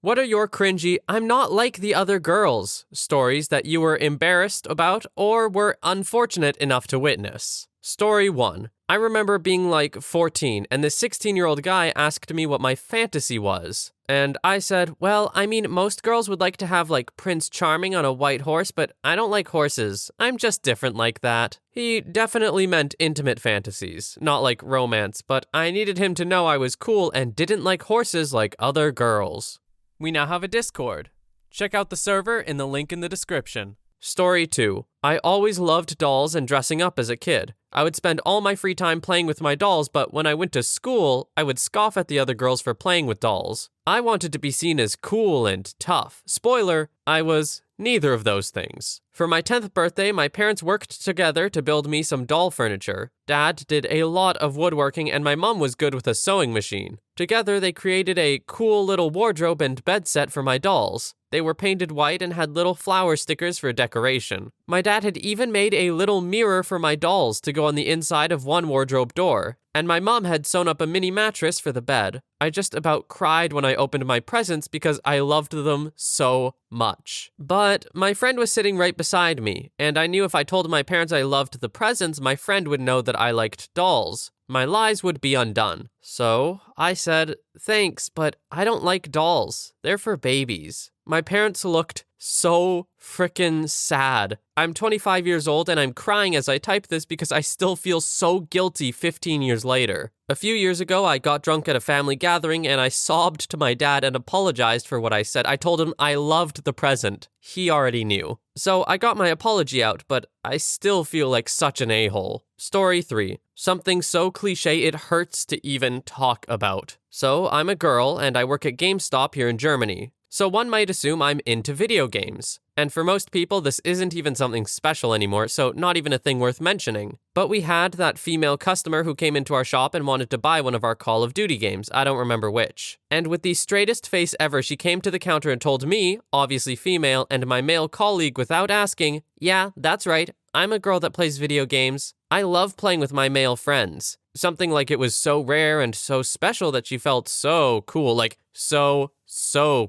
What are your cringy, I'm not like the other girls stories that you were embarrassed about or were unfortunate enough to witness? Story 1. I remember being like 14 and this 16-year-old guy asked me what my fantasy was. And I said, well, I mean, most girls would like to have like Prince Charming on a white horse, but I don't like horses. I'm just different like that. He definitely meant intimate fantasies, not like romance, but I needed him to know I was cool and didn't like horses like other girls. We now have a Discord. Check out the server in the link in the description. Story 2. I always loved dolls and dressing up as a kid. I would spend all my free time playing with my dolls, but when I went to school, I would scoff at the other girls for playing with dolls. I wanted to be seen as cool and tough. Spoiler, I was neither of those things. For my 10th birthday, my parents worked together to build me some doll furniture. Dad did a lot of woodworking and my mom was good with a sewing machine. Together, they created a cool little wardrobe and bed set for my dolls. They were painted white and had little flower stickers for decoration. My dad had even made a little mirror for my dolls to go on the inside of one wardrobe door. And my mom had sewn up a mini mattress for the bed. I just about cried when I opened my presents because I loved them so much. But my friend was sitting right beside me, and I knew if I told my parents I loved the presents, my friend would know that I liked dolls. My lies would be undone. So I said, thanks, but I don't like dolls. They're for babies. My parents looked so frickin' sad. I'm 25 years old and I'm crying as I type this because I still feel so guilty 15 years later. A few years ago, I got drunk at a family gathering and I sobbed to my dad and apologized for what I said. I told him I loved the present. He already knew. So I got my apology out, but I still feel like such an a-hole. Story 3. Something so cliche it hurts to even talk about. So I'm a girl and I work at GameStop here in Germany. So one might assume I'm into video games. And for most people, this isn't even something special anymore, so not even a thing worth mentioning. But we had that female customer who came into our shop and wanted to buy one of our Call of Duty games, I don't remember which. And with the straightest face ever, she came to the counter and told me, obviously female, and my male colleague without asking, yeah, that's right, I'm a girl that plays video games. I love playing with my male friends. Something like it was so rare and so special that she felt so cool, like so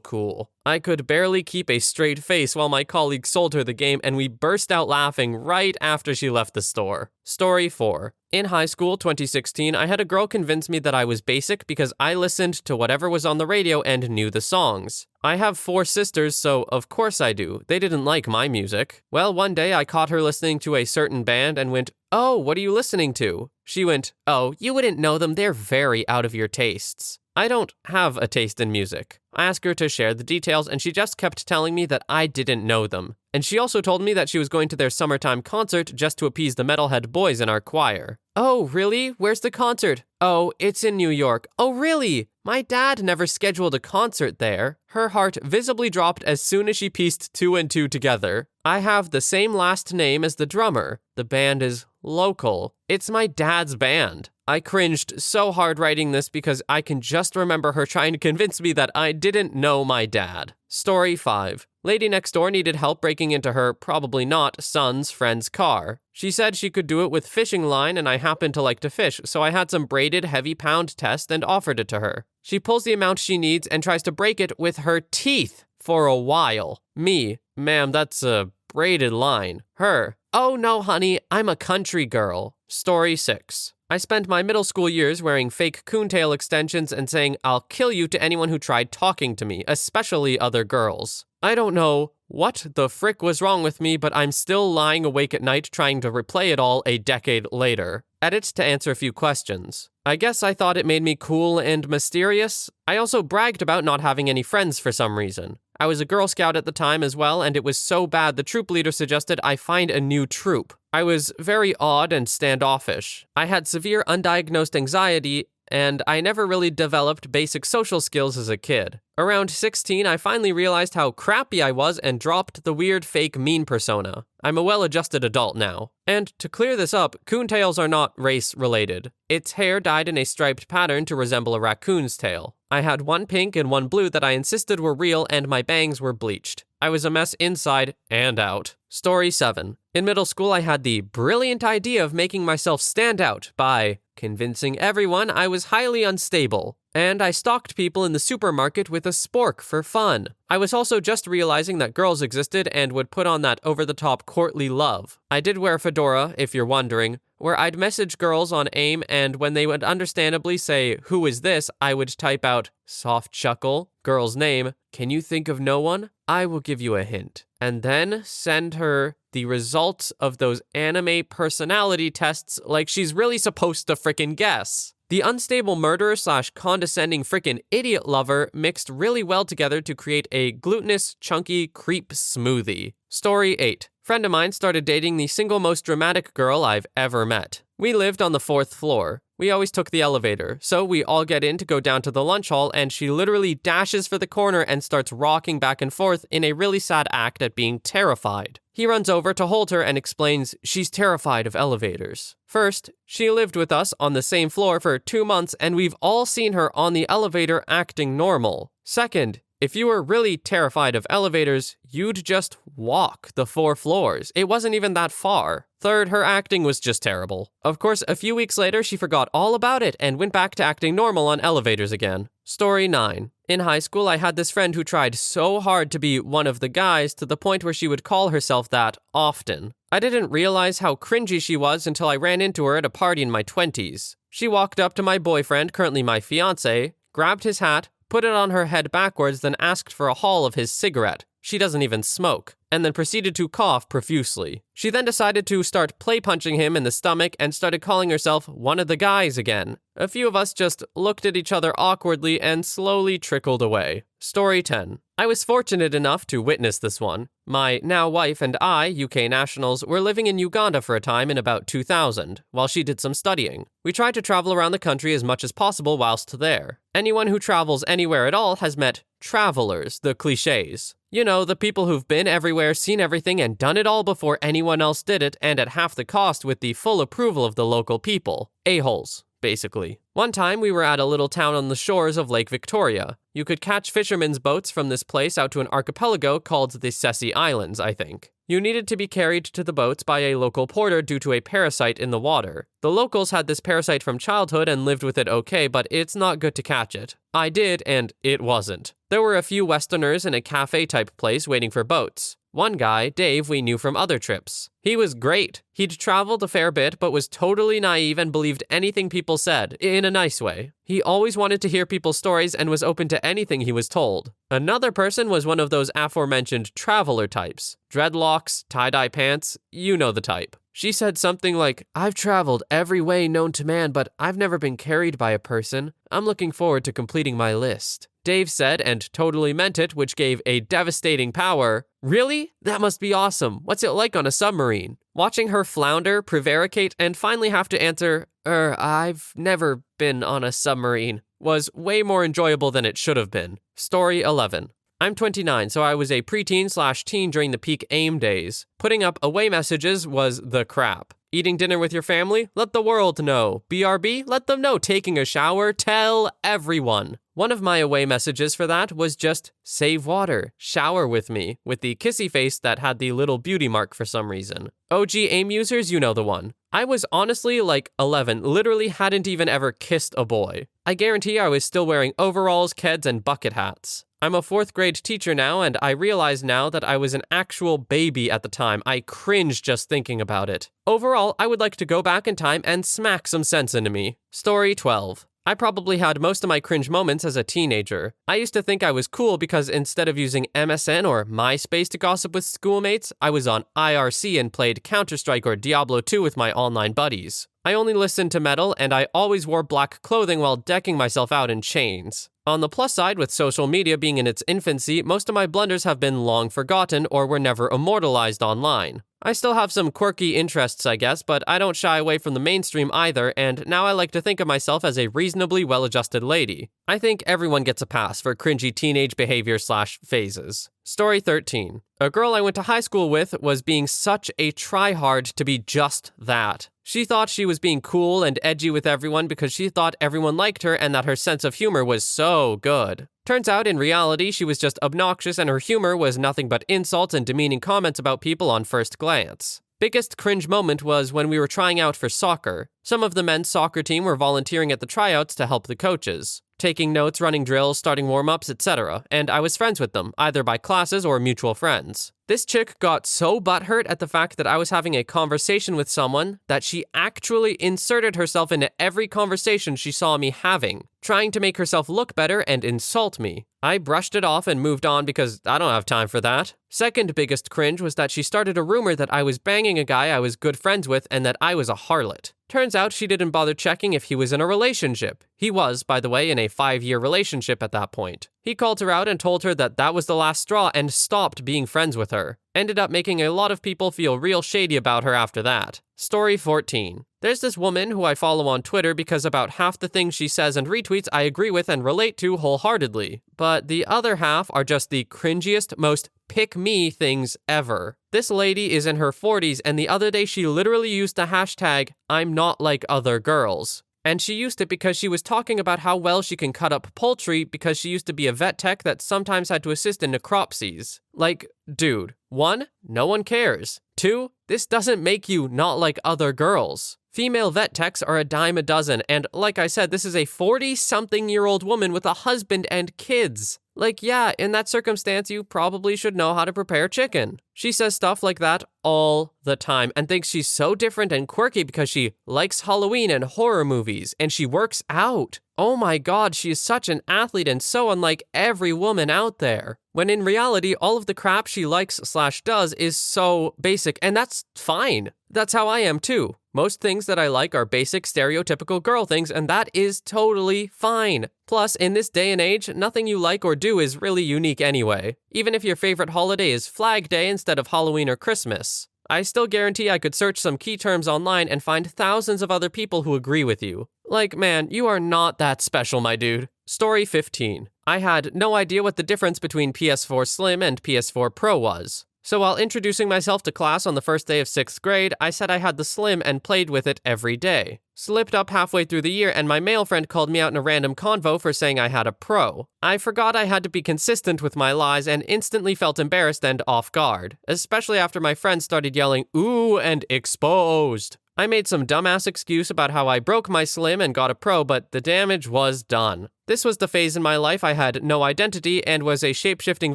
cool. I could barely keep a straight face while my colleague sold her the game and we burst out laughing right after she left the store. Story 4. In high school 2016, I had a girl convince me that I was basic because I listened to whatever was on the radio and knew the songs. I have 4 sisters, so of course I do. They didn't like my music. Well, one day I caught her listening to a certain band and went, "Oh, what are you listening to?" She went, "Oh, you wouldn't know them, they're very out of your tastes." I don't have a taste in music. I asked her to share the details and she just kept telling me that I didn't know them. And she also told me that she was going to their summertime concert just to appease the metalhead boys in our choir. Oh, really? Where's the concert? Oh, it's in New York. Oh, really? My dad never scheduled a concert there. Her heart visibly dropped as soon as she pieced 2 and 2 together. I have the same last name as the drummer. The band is local. It's my dad's band. I cringed so hard writing this because I can just remember her trying to convince me that I didn't know my dad. Story 5. Lady next door needed help breaking into her, probably not, son's friend's car. She said she could do it with fishing line and I happen to like to fish, so I had some braided heavy pound test and offered it to her. She pulls the amount she needs and tries to break it with her teeth for a while. Me, ma'am, that's a braided line. Her, oh no honey, I'm a country girl. Story 6. I spent my middle school years wearing fake coontail extensions and saying I'll kill you to anyone who tried talking to me, especially other girls. I don't know what the frick was wrong with me, but I'm still lying awake at night trying to replay it all a decade later. Edit to answer a few questions. I guess I thought it made me cool and mysterious. I also bragged about not having any friends for some reason. I was a Girl Scout at the time as well, and it was so bad the troop leader suggested I find a new troop. I was very odd and standoffish. I had severe undiagnosed anxiety, and I never really developed basic social skills as a kid. Around 16, I finally realized how crappy I was and dropped the weird fake mean persona. I'm a well-adjusted adult now. And to clear this up, coontails are not race-related. Its hair dyed in a striped pattern to resemble a raccoon's tail. I had one pink and one blue that I insisted were real, and my bangs were bleached. I was a mess inside and out. Story 7. In middle school, I had the brilliant idea of making myself stand out by convincing everyone I was highly unstable. And I stalked people in the supermarket with a spork for fun. I was also just realizing that girls existed and would put on that over-the-top courtly love. I did wear a fedora, if you're wondering, where I'd message girls on AIM, and when they would understandably say, "Who is this?" I would type out, soft chuckle, girl's name, "Can you think of no one? I will give you a hint." And then send her the results of those anime personality tests like she's really supposed to frickin' guess. The unstable murderer / condescending frickin' idiot lover mixed really well together to create a glutinous, chunky creep smoothie. Story 8. Friend of mine started dating the single most dramatic girl I've ever met. We lived on the 4th floor. We always took the elevator, so we all get in to go down to the lunch hall, and she literally dashes for the corner and starts rocking back and forth in a really sad act at being terrified. He runs over to hold her and explains she's terrified of elevators. First, she lived with us on the same floor for 2 months, and we've all seen her on the elevator acting normal. Second, if you were really terrified of elevators, you'd just walk the 4 floors. It wasn't even that far. Third, her acting was just terrible. Of course, a few weeks later, she forgot all about it and went back to acting normal on elevators again. Story 9. In high school, I had this friend who tried so hard to be one of the guys to the point where she would call herself that often. I didn't realize how cringy she was until I ran into her at a party in my 20s. She walked up to my boyfriend, currently my fiancé, grabbed his hat, put it on her head backwards, then asked for a haul of his cigarette. She doesn't even smoke, and then proceeded to cough profusely. She then decided to start play punching him in the stomach and started calling herself one of the guys again. A few of us just looked at each other awkwardly and slowly trickled away. Story 10. I was fortunate enough to witness this one. My now wife and I, UK nationals, were living in Uganda for a time in about 2000, while she did some studying. We tried to travel around the country as much as possible whilst there. Anyone who travels anywhere at all has met travelers, the cliches. You know, the people who've been everywhere, seen everything, and done it all before anyone else did it, and at half the cost with the full approval of the local people. A-holes, basically. One time, we were at a little town on the shores of Lake Victoria. You could catch fishermen's boats from this place out to an archipelago called the Sessi Islands, I think. You needed to be carried to the boats by a local porter due to a parasite in the water. The locals had this parasite from childhood and lived with it okay, but it's not good to catch it. I did, and it wasn't. There were a few Westerners in a cafe-type place waiting for boats. One guy, Dave, we knew from other trips. He was great. He'd traveled a fair bit, but was totally naive and believed anything people said, in a nice way. He always wanted to hear people's stories and was open to anything he was told. Another person was one of those aforementioned traveler types. Dreadlocks, tie-dye pants, you know the type. She said something like, "I've traveled every way known to man, but I've never been carried by a person. I'm looking forward to completing my list." Dave said, and totally meant it, which gave a devastating power. "Really? That must be awesome. What's it like on a submarine?" Watching her flounder, prevaricate, and finally have to answer, I've never been on a submarine, was way more enjoyable than it should have been. Story 11. I'm 29, so I was a preteen/teen during the peak AIM days. Putting up away messages was the crap. Eating dinner with your family? Let the world know. BRB? Let them know. Taking a shower? Tell everyone. One of my away messages for that was just, save water, shower with me, with the kissy face that had the little beauty mark for some reason. OG AIM users, you know the one. I was honestly like 11, literally hadn't even ever kissed a boy. I guarantee I was still wearing overalls, keds, and bucket hats. I'm a 4th grade teacher now, and I realize now that I was an actual baby at the time. I cringe just thinking about it. Overall, I would like to go back in time and smack some sense into me. Story 12. I probably had most of my cringe moments as a teenager. I used to think I was cool because instead of using MSN or MySpace to gossip with schoolmates, I was on IRC and played Counter-Strike or Diablo 2 with my online buddies. I only listened to metal, and I always wore black clothing while decking myself out in chains. On the plus side, with social media being in its infancy, most of my blunders have been long forgotten or were never immortalized online. I still have some quirky interests, I guess, but I don't shy away from the mainstream either, and now I like to think of myself as a reasonably well-adjusted lady. I think everyone gets a pass for cringy teenage behavior/phases. Story 13. A girl I went to high school with was being such a tryhard to be just that. She thought she was being cool and edgy with everyone because she thought everyone liked her and that her sense of humor was so good. Turns out, in reality, she was just obnoxious and her humor was nothing but insults and demeaning comments about people on first glance. Biggest cringe moment was when we were trying out for soccer. Some of the men's soccer team were volunteering at the tryouts to help the coaches, taking notes, running drills, starting warm-ups, etc., and I was friends with them, either by classes or mutual friends. This chick got so butthurt at the fact that I was having a conversation with someone that she actually inserted herself into every conversation she saw me having, trying to make herself look better and insult me. I brushed it off and moved on because I don't have time for that. Second biggest cringe was that she started a rumor that I was banging a guy I was good friends with and that I was a harlot. Turns out she didn't bother checking if he was in a relationship. He was, by the way, in a 5-year relationship at that point. He called her out and told her that that was the last straw and stopped being friends with her. Ended up making a lot of people feel real shady about her after that. Story 14. There's this woman who I follow on Twitter because about half the things she says and retweets I agree with and relate to wholeheartedly. But the other half are just the cringiest, most pick-me things ever. This lady is in her 40s and the other day she literally used the hashtag I'm not like other girls. And she used it because she was talking about how well she can cut up poultry because she used to be a vet tech that sometimes had to assist in necropsies. Like, dude, 1, no one cares. 2, this doesn't make you not like other girls. Female vet techs are a dime a dozen, and like I said, this is a 40-something-year-old woman with a husband and kids. Like, yeah, in that circumstance, you probably should know how to prepare chicken. She says stuff like that all the time and thinks she's so different and quirky because she likes Halloween and horror movies, and she works out. Oh my god, she is such an athlete and so unlike every woman out there. When in reality, all of the crap she likes/does is so basic, and that's fine. That's how I am too. Most things that I like are basic, stereotypical girl things, and that is totally fine. Plus, in this day and age, nothing you like or do is really unique anyway. Even if your favorite holiday is Flag Day instead of Halloween or Christmas. I still guarantee I could search some key terms online and find thousands of other people who agree with you. Like, man, you are not that special, my dude. Story 15. I had no idea what the difference between PS4 Slim and PS4 Pro was. So while introducing myself to class on the first day of 6th grade, I said I had the Slim and played with it every day. Slipped up halfway through the year and my male friend called me out in a random convo for saying I had a Pro. I forgot I had to be consistent with my lies and instantly felt embarrassed and off guard, especially after my friend started yelling, "Ooh," and "exposed." I made some dumbass excuse about how I broke my Slim and got a Pro, but the damage was done. This was the phase in my life I had no identity and was a shape-shifting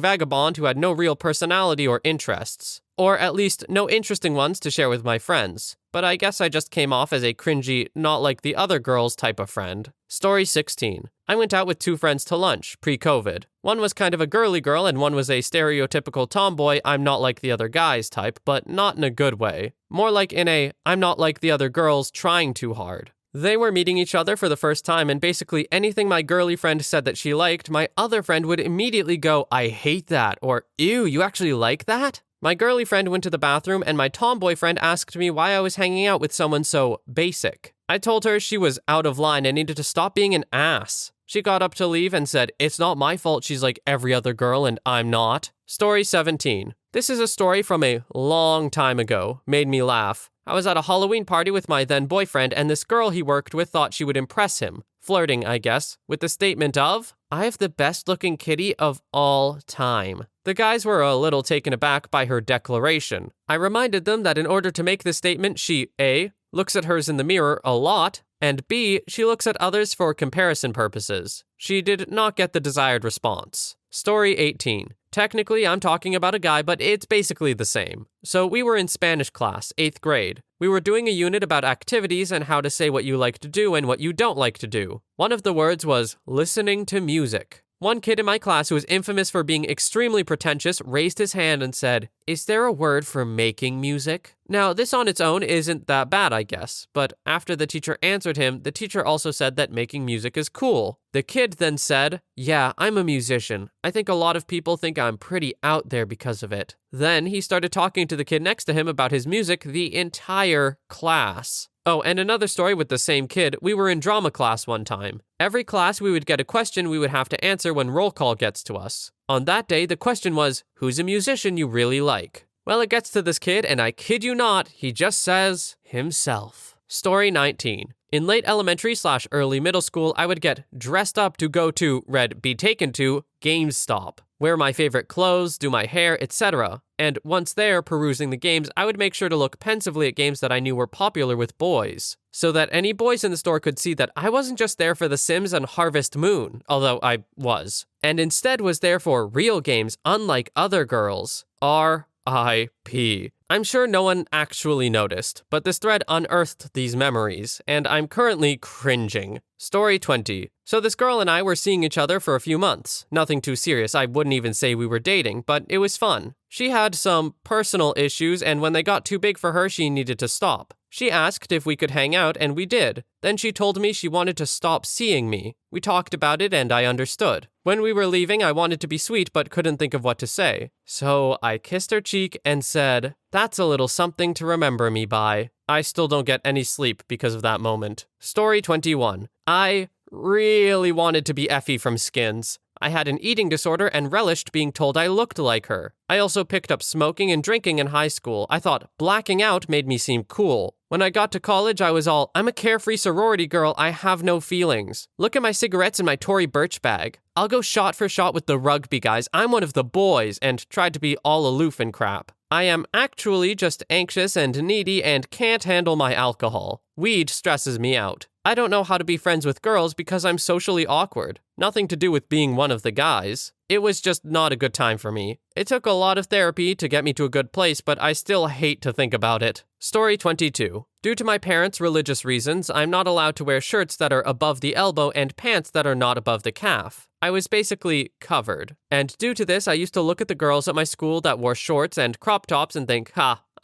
vagabond who had no real personality or interests. Or at least no interesting ones to share with my friends. But I guess I just came off as a cringy, not like the other girls type of friend. Story 16. I went out with 2 friends to lunch, pre-COVID. One was kind of a girly girl and one was a stereotypical tomboy, I'm not like the other guys type, but not in a good way. More like in a, I'm not like the other girls trying too hard. They were meeting each other for the first time and basically anything my girly friend said that she liked, my other friend would immediately go, "I hate that," or "Ew, you actually like that?" My girly friend went to the bathroom and my tomboy friend asked me why I was hanging out with someone so basic. I told her she was out of line and needed to stop being an ass. She got up to leave and said, "It's not my fault she's like every other girl and I'm not." Story 17. This is a story from a long time ago. Made me laugh. I was at a Halloween party with my then boyfriend and this girl he worked with thought she would impress him. Flirting, I guess, with the statement of, "I have the best looking kitty of all time." The guys were a little taken aback by her declaration. I reminded them that in order to make this statement, she A, looks at hers in the mirror a lot, and B, she looks at others for comparison purposes. She did not get the desired response. Story 18. Technically, I'm talking about a guy, but it's basically the same. So we were in Spanish class, 8th grade. We were doing a unit about activities and how to say what you like to do and what you don't like to do. One of the words was listening to music. One kid in my class who was infamous for being extremely pretentious raised his hand and said, "Is there a word for making music?" Now, this on its own isn't that bad, I guess, but after the teacher answered him, the teacher also said that making music is cool. The kid then said, "Yeah, I'm a musician. I think a lot of people think I'm pretty out there because of it." Then he started talking to the kid next to him about his music the entire class. Oh, and another story with the same kid, we were in drama class one time. Every class we would get a question we would have to answer when roll call gets to us. On that day, the question was, "Who's a musician you really like?" Well, it gets to this kid, and I kid you not, he just says, himself. Story 19. In late elementary/early middle school, I would get dressed up to go to, be taken to, GameStop. Wear my favorite clothes, do my hair, etc. And once there, perusing the games, I would make sure to look pensively at games that I knew were popular with boys, so that any boys in the store could see that I wasn't just there for The Sims and Harvest Moon, although I was, and instead was there for real games unlike other girls. R.I.P. I'm sure no one actually noticed, but this thread unearthed these memories, and I'm currently cringing. Story 20. So this girl and I were seeing each other for a few months. Nothing too serious, I wouldn't even say we were dating, but it was fun. She had some personal issues, and when they got too big for her, she needed to stop. She asked if we could hang out, and we did. Then she told me she wanted to stop seeing me. We talked about it, and I understood. When we were leaving, I wanted to be sweet, but couldn't think of what to say. So I kissed her cheek and said, "That's a little something to remember me by." I still don't get any sleep because of that moment. Story 21. I really wanted to be Effie from Skins. I had an eating disorder and relished being told I looked like her. I also picked up smoking and drinking in high school. I thought blacking out made me seem cool. When I got to college, I was all, I'm a carefree sorority girl, I have no feelings. Look at my cigarettes in my Tory Burch bag. I'll go shot for shot with the rugby guys, I'm one of the boys, and tried to be all aloof and crap. I am actually just anxious and needy and can't handle my alcohol. Weed stresses me out. I don't know how to be friends with girls because I'm socially awkward. Nothing to do with being one of the guys. It was just not a good time for me. It took a lot of therapy to get me to a good place, but I still hate to think about it. Story 22. Due to my parents' religious reasons, I'm not allowed to wear shirts that are above the elbow and pants that are not above the calf. I was basically covered. And due to this, I used to look at the girls at my school that wore shorts and crop tops and think,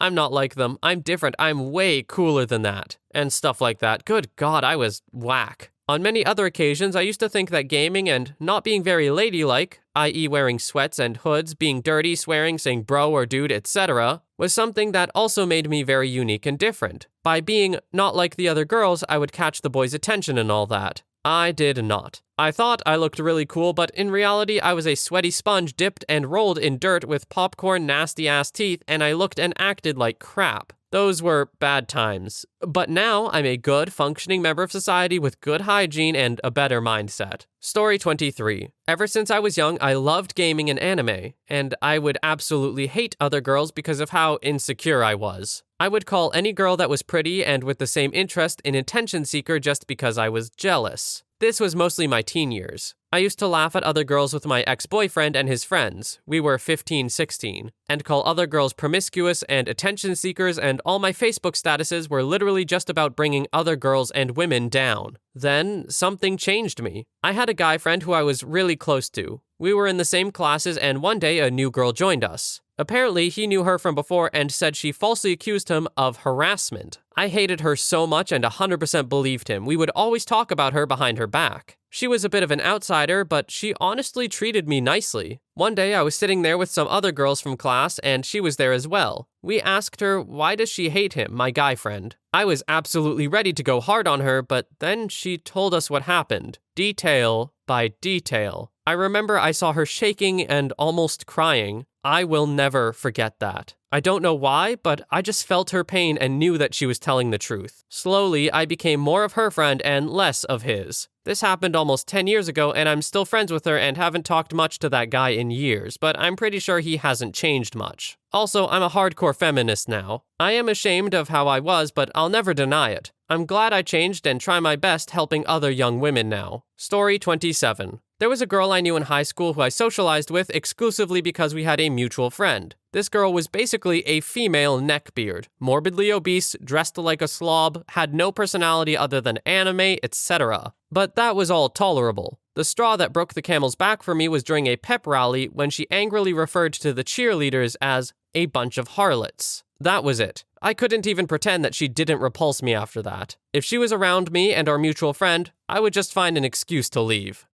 I'm not like them. I'm different. I'm way cooler than that. And stuff like that. Good God, I was whack. On many other occasions, I used to think that gaming and not being very ladylike, i.e. wearing sweats and hoods, being dirty, swearing, saying bro or dude, etc., was something that also made me very unique and different. By being not like the other girls, I would catch the boys' attention and all that. I did not. I thought I looked really cool, but in reality, I was a sweaty sponge dipped and rolled in dirt with popcorn nasty-ass teeth, and I looked and acted like crap. Those were bad times. But now I'm a good, functioning member of society with good hygiene and a better mindset. Story 23. Ever since I was young, I loved gaming and anime, and I would absolutely hate other girls because of how insecure I was. I would call any girl that was pretty and with the same interest an attention seeker just because I was jealous. This was mostly my teen years. I used to laugh at other girls with my ex-boyfriend and his friends, we were 15, 16, and call other girls promiscuous and attention seekers, and all my Facebook statuses were literally just about bringing other girls and women down. Then, something changed me. I had a guy friend who I was really close to. We were in the same classes, and one day a new girl joined us. Apparently, he knew her from before and said she falsely accused him of harassment. I hated her so much and 100% believed him. We would always talk about her behind her back. She was a bit of an outsider, but she honestly treated me nicely. One day I was sitting there with some other girls from class, and she was there as well. We asked her, why does she hate him, my guy friend? I was absolutely ready to go hard on her, but then she told us what happened. Detail by detail. I remember I saw her shaking and almost crying. I will never forget that. I don't know why, but I just felt her pain and knew that she was telling the truth. Slowly, I became more of her friend and less of his. This happened almost 10 years ago, and I'm still friends with her and haven't talked much to that guy in years, but I'm pretty sure he hasn't changed much. Also, I'm a hardcore feminist now. I am ashamed of how I was, but I'll never deny it. I'm glad I changed and try my best helping other young women now. Story 27. There was a girl I knew in high school who I socialized with exclusively because we had a mutual friend. This girl was basically a female neckbeard, morbidly obese, dressed like a slob, had no personality other than anime, etc. But that was all tolerable. The straw that broke the camel's back for me was during a pep rally when she angrily referred to the cheerleaders as a bunch of harlots. That was it. I couldn't even pretend that she didn't repulse me after that. If she was around me and our mutual friend, I would just find an excuse to leave.